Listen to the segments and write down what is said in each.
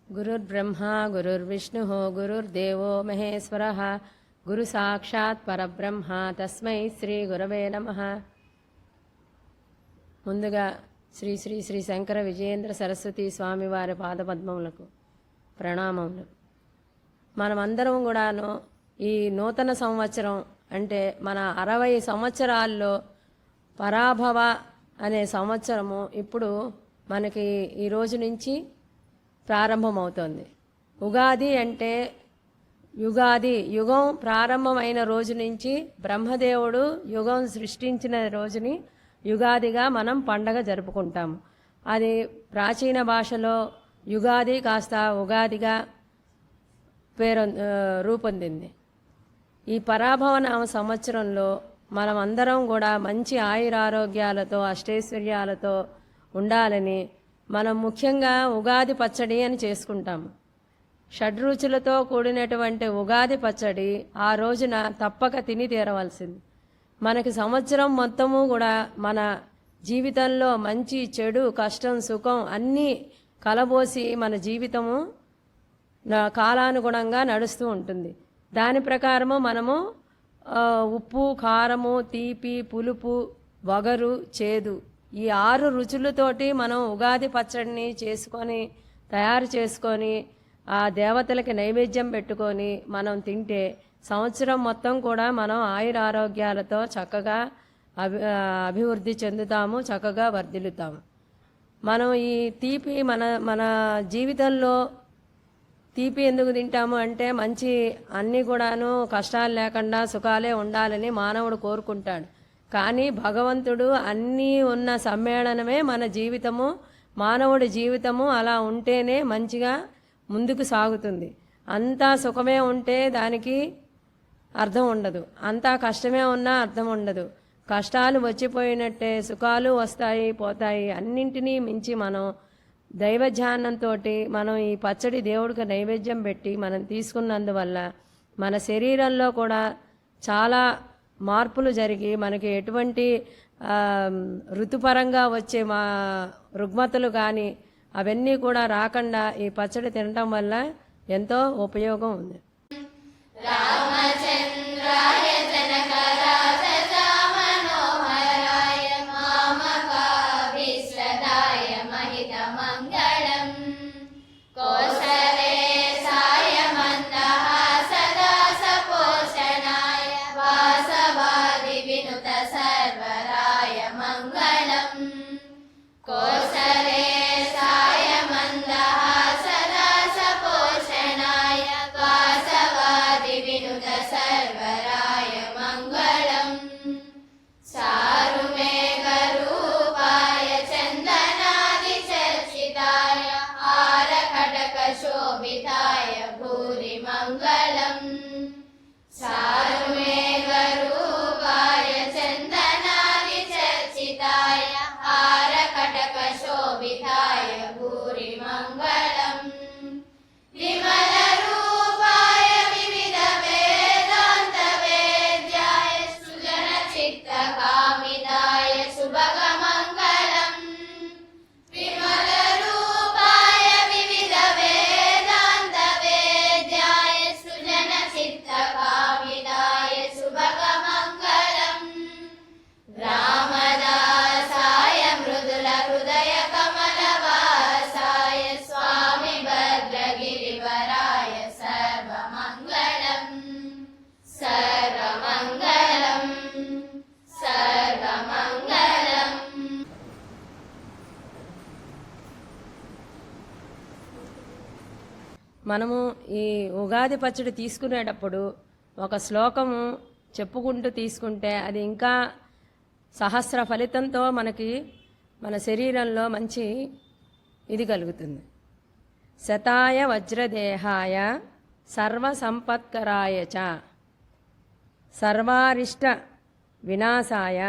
గురుర్బ్రహ్మ గురుర్విష్ణుః గురుర్దేవో మహేశ్వరः గురు సాక్షాత్ పరబ్రహ్మ తస్మై శ్రీ గురవే నమః. ముందుగా శ్రీ శ్రీ శ్రీ శంకర విజయేంద్ర సరస్వతి స్వామివారి పాదపద్మములకు ప్రణామములు. మనమందరం కూడాను ఈ నూతన సంవత్సరం అంటే మన 60 సంవత్సరాల్లో పరాభవ అనే సంవత్సరము ఇప్పుడు మనకి ఈ రోజు నుంచి ప్రారంభమవుతోంది. ఉగాది అంటే యుగాది, యుగం ప్రారంభమైన రోజు నుంచి బ్రహ్మదేవుడు యుగం సృష్టించిన రోజుని యుగాదిగా మనం పండగ జరుపుకుంటాము. అది ప్రాచీన భాషలో యుగాది కాస్త ఉగాదిగా రూపొందింది. ఈ పరాభవనామ సంవత్సరంలో మనమందరం కూడా మంచి ఆయురారోగ్యాలతో అష్టైశ్వర్యాలతో ఉండాలని మనం ముఖ్యంగా ఉగాది పచ్చడి అని చేసుకుంటాము. షడ్రుచులతో కూడినటువంటి ఉగాది పచ్చడి ఆ రోజున తప్పక తిని తీరవలసింది. మనకి సంవత్సరం మొత్తము కూడా మన జీవితంలో మంచి చెడు కష్టం సుఖం అన్నీ కలబోసి మన జీవితము కాలానుగుణంగా నడుస్తూ ఉంటుంది. దాని ప్రకారము మనము ఉప్పు కారము తీపి పులుపు వగరు చేదు ఈ 6 రుచులతోటి మనం ఉగాది పచ్చడిని తయారు చేసుకొని ఆ దేవతలకి నైవేద్యం పెట్టుకొని మనం తింటే సంవత్సరం మొత్తం కూడా మనం ఆయురారోగ్యాలతో చక్కగా అభివృద్ధి చెందుతాము, చక్కగా వర్ధిల్లుతాము. మనం ఈ తీపి మన జీవితంలో తీపి ఎందుకు తింటాము అంటే మంచి అన్నీ కూడాను కష్టాలు లేకుండా సుఖాలే ఉండాలని మానవుడు కోరుకుంటాడు. కానీ భగవంతుడు అన్నీ ఉన్న సమ్మేళనమే మన జీవితము, మానవుడి జీవితము. అలా ఉంటేనే మంచిగా ముందుకు సాగుతుంది. అంతా సుఖమే ఉంటే దానికి అర్థం ఉండదు, అంతా కష్టమే ఉన్నా అర్థం ఉండదు. కష్టాలు వచ్చిపోయినట్టే సుఖాలు వస్తాయి పోతాయి. అన్నింటినీ మించి మనం దైవధ్యానంతో మనం ఈ పచ్చడి దేవుడికి నైవేద్యం పెట్టి మనం తీసుకున్నందువల్ల మన శరీరంలో కూడా చాలా మార్పులు జరిగి మనకి ఎటువంటి ఋతుపరంగా వచ్చే రుగ్మతలు కానీ అవన్నీ కూడా రాకుండా ఈ పచ్చడి తినటం వల్ల ఎంతో ఉపయోగం ఉంది. రామచంద్రాయ सर्वराय मंगलम మనము ఈ ఉగాది పచ్చడి తీసుకునేటప్పుడు ఒక శ్లోకము చెప్పుకుంటూ తీసుకుంటే అది ఇంకా సహస్ర ఫలితంతో మనకి మన శరీరంలో మంచి ఇది కలుగుతుంది. శతాయ వజ్రదేహాయ సర్వసంపత్కరాయ చ సర్వారిష్ట వినాశాయ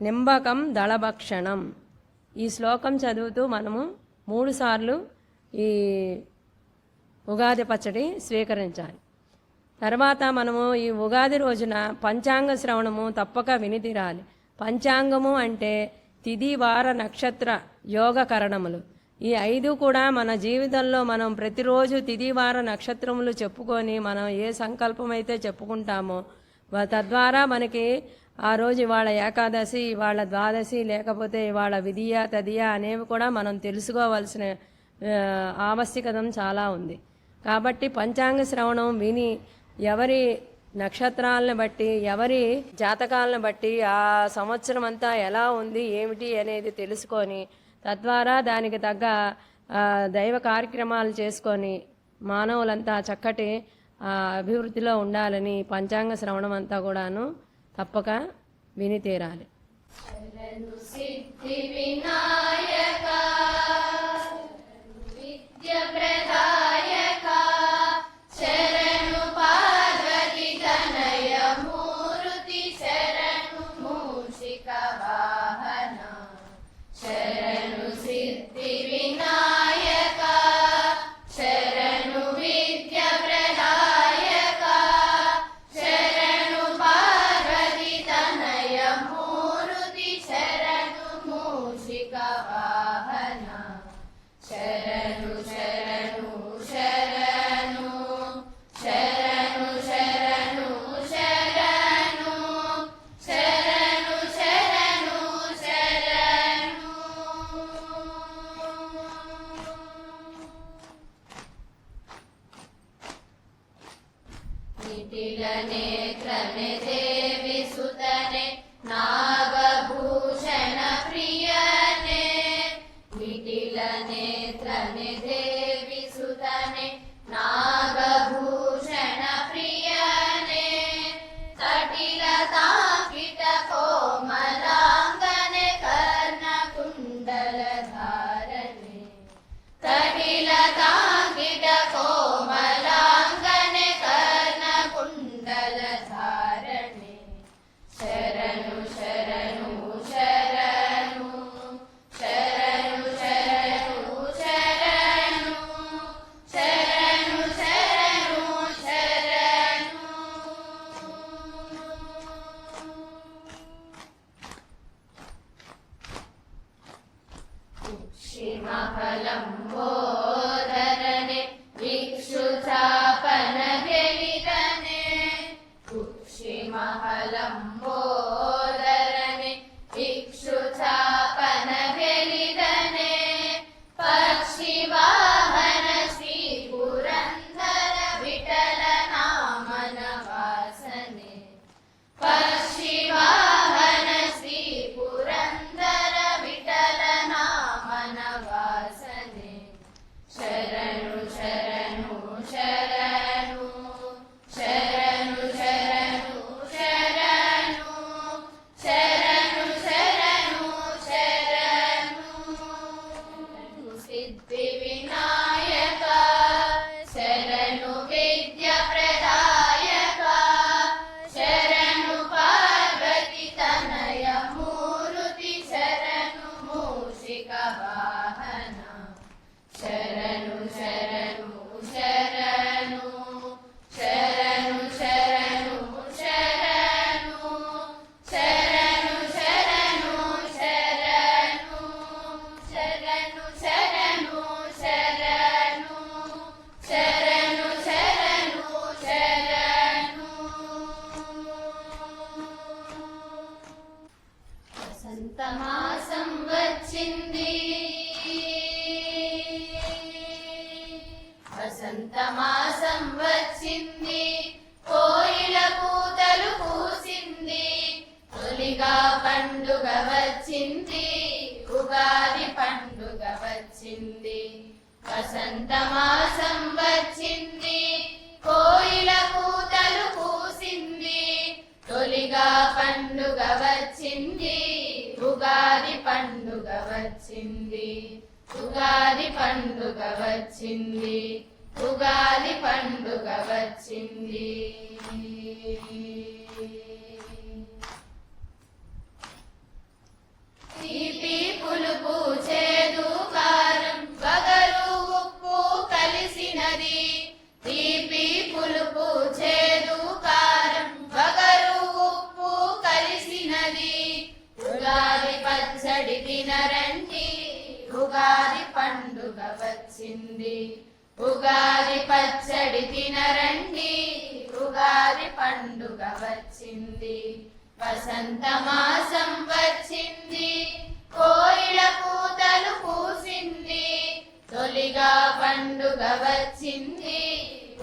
నింబకం దళభక్షణం. ఈ శ్లోకం చదువుతూ మనము 3 సార్లు ఈ ఉగాది పచ్చడి స్వీకరించాలి. తర్వాత మనము ఈ ఉగాది రోజున పంచాంగ శ్రవణము తప్పక విని తీరాలి. పంచాంగము అంటే తిథి వార నక్షత్ర యోగ కరణములు. ఈ 5 కూడా మన జీవితంలో మనం ప్రతిరోజు తిథి వార నక్షత్రములు చెప్పుకొని మనం ఏ సంకల్పం అయితే చెప్పుకుంటామో తద్వారా మనకి ఆ రోజు ఇవాళ ఏకాదశి, ఇవాళ ద్వాదశి, లేకపోతే ఇవాళ విధియ తదియ అనేవి కూడా మనం తెలుసుకోవాల్సిన ఆవశ్యకత చాలా ఉంది. కాబట్టి పంచాంగ శ్రవణం విని ఎవరి నక్షత్రాలను బట్టి ఎవరి జాతకాలను బట్టి ఆ సంవత్సరం అంతా ఎలా ఉంది ఏమిటి అనేది తెలుసుకొని తద్వారా దానికి తగ్గ దైవ కార్యక్రమాలు చేసుకొని మానవులంతా చక్కటి అభివృద్ధిలో ఉండాలని పంచాంగ శ్రవణం అంతా కూడాను తప్పక విని తీరాలి. వసంతమాసం వచ్చింది, కోయిల పూతలు పూసింది, తొలిగా పండుగ వచ్చింది, ఉగాది పండుగ వచ్చింది. వసంత మాసం వచ్చింది, కోయిల కూతలు కూసింది, తొలిగా పండుగ వచ్చింది, ఉగాది పండుగ వచ్చింది, ఉగాది పండుగ వచ్చింది, ఉగాది పండుగ వచ్చింది. తీపి పులుపు చేదు కారం వగరు ఉప్పు కలిసినది, తీపి పులుపు చేదు కారం వగరు ఉప్పు కలిసినది, ఉగాది పచ్చడి తినరండి, ఉగాది పండుగ వచ్చింది, ఉగాది పచ్చడి తినరండి, ఉగాది పండుగ వచ్చింది. వసంత మాసం వచ్చింది, కోయిల కూతలు కూసింది, తొలిగా పండుగ వచ్చింది,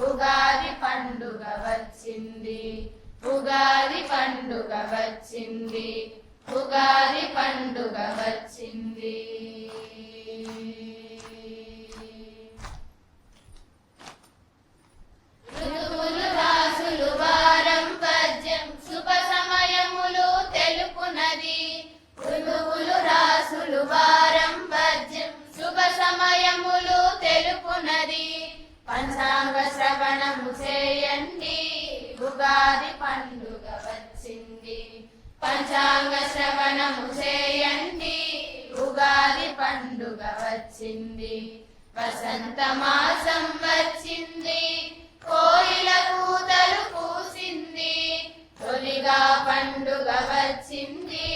ఉగాది పండుగ వచ్చింది, ఉగాది పండుగ వచ్చింది, ఉగాది పండుగ వచ్చింది. ఋతువులు రాసులు వారం పద్యం శుభ సమయములు తెలుపునది, ఋతువులు రాసులు వారం పద్యం శుభ సమయములు తెలుపునది, పంచాంగ శ్రవణము చేయండి, ఉగాది పండుగ వచ్చింది, పంచాంగ శ్రవణము చేయండి, ఉగాది పండుగ వచ్చింది. వసంత మాసం వచ్చింది, కోయిల కూతలు కూసింది, తొలిగా పండుగ వచ్చింది,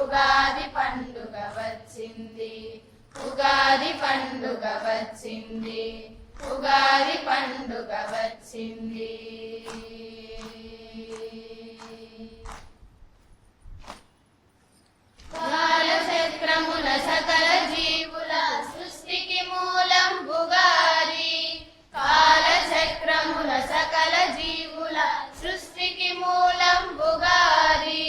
ఉగాది పండుగ వచ్చింది, ఉగాది పండుగ వచ్చింది, ఉగాది పండుగ వచ్చింది. కాలచక్రముల సకల జీవుల సృష్టికి మూలం ఉగాది, కాలచక్రముల సకల జీవుల సృష్టికి మూలం ఉగాది,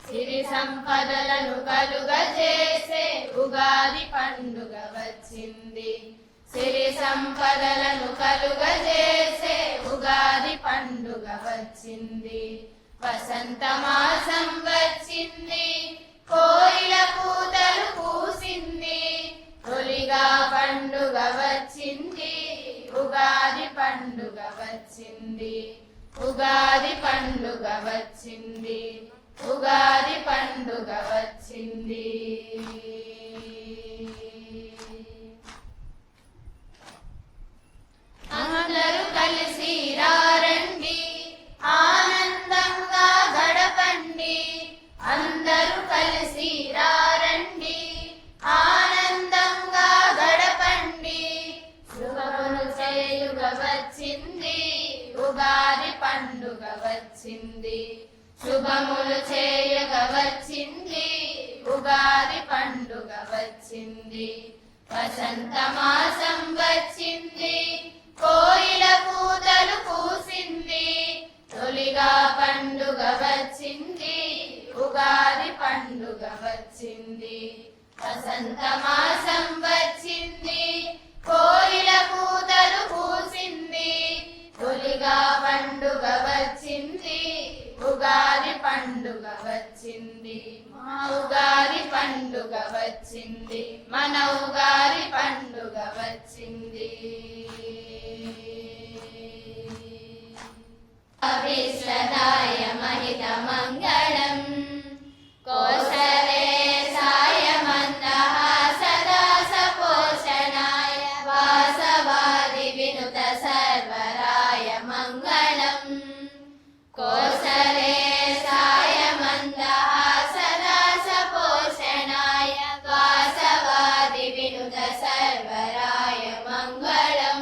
సిరి సంపదలను కలుగజేసే ఉగాది పండుగ వచ్చింది, సిరి సంపదలను కలుగజేసే ఉగాది పండుగ వచ్చింది. వసంత మాసం వచ్చింది, కోయిల కూతలు కూసింది, తొలిగా పండుగ వచ్చింది, ఉగాది పండుగ వచ్చింది, ఉగాది పండుగ వచ్చింది, ఉగాది పండుగ వచ్చింది. అందరూ కలిసి రారండి, ఆనందంగా గడపండి, అందరూ కలిసి రారండి, ఆనందంగా గడపండి, శుభములు చేయుగ వచ్చింది, ఉగాది పండుగ వచ్చింది, శుభములు చేయగ వచ్చింది, ఉగాది పండుగ వచ్చింది. వసంత మాసం వచ్చింది, కోయిల కూతలు కూసింది, తొలిగా పండుగ వచ్చింది, ఉగాది పండుగ వచ్చింది. వసంత మాసం వచ్చింది, కోయిల కూతలు కూసింది, తొలిగా పండుగ వచ్చింది, ఉగాది పండుగ వచ్చింది. మా ఉగాది పండుగ వచ్చింది, మన ఉగాది పండుగ వచ్చింది. విశ్వదాయ మహిత మంగళం, కోసలేశాయ మందహాసదాస పోషణాయ, వాసవాది వినుత సర్వరాయ మంగళం, కోసలేశాయ మందహాసదాస పోషణాయ, వాసవాది వినుత సర్వరాయ మంగళం,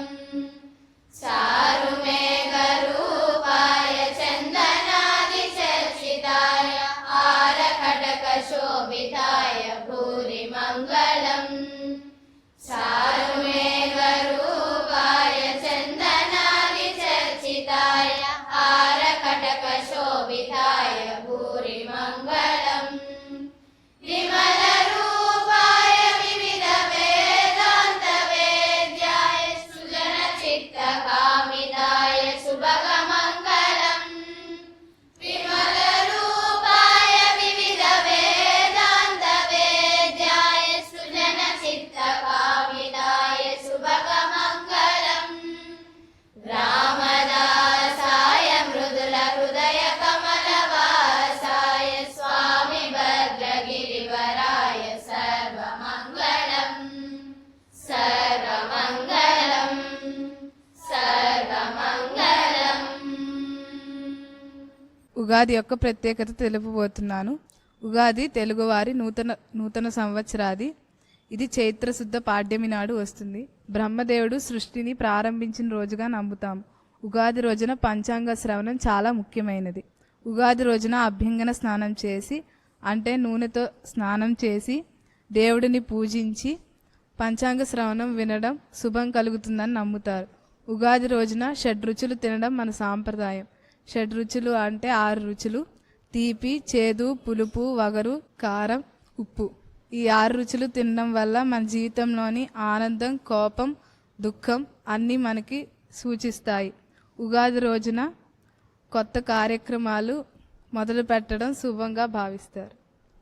చారుమేఘరూపాయ చందనాది చర్చితాయ, ఆరకటక శోభితాయ భూరి మంగళం, చారుమేఘరూపాయ చందనాది చర్చితాయ, ఆరకటక శోభితాయ భూరి మంగళం, విమల రూపాయ వివిధ వేదాంత వేద్యాయ, ఉగాది యొక్క ప్రత్యేకత తెలుపబోతున్నాను. ఉగాది తెలుగువారి నూతన సంవత్సరాది. ఇది చైత్రశుద్ధ పాడ్యమి నాడు వస్తుంది. బ్రహ్మదేవుడు సృష్టిని ప్రారంభించిన రోజుగా నమ్ముతాం. ఉగాది రోజున పంచాంగ శ్రవణం చాలా ముఖ్యమైనది. ఉగాది రోజున అభ్యంగన స్నానం చేసి, అంటే నూనెతో స్నానం చేసి దేవుడిని పూజించి పంచాంగ శ్రవణం వినడం శుభం కలుగుతుందని నమ్ముతారు. ఉగాది రోజున షడ్రుచులు తినడం మన సాంప్రదాయం. షడ్రుచులు అంటే 6 రుచులు: తీపి, చేదు, పులుపు, వగరు, కారం, ఉప్పు. ఈ 6 రుచులు తినడం వల్ల మన జీవితంలోని ఆనందం, కోపం, దుఃఖం అన్నీ మనకి సూచిస్తాయి. ఉగాది రోజున కొత్త కార్యక్రమాలు మొదలు పెట్టడం శుభంగా భావిస్తారు.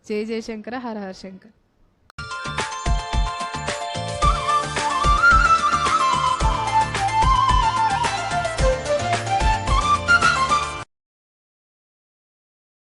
జై జయశంకర, హర హర శంకర్.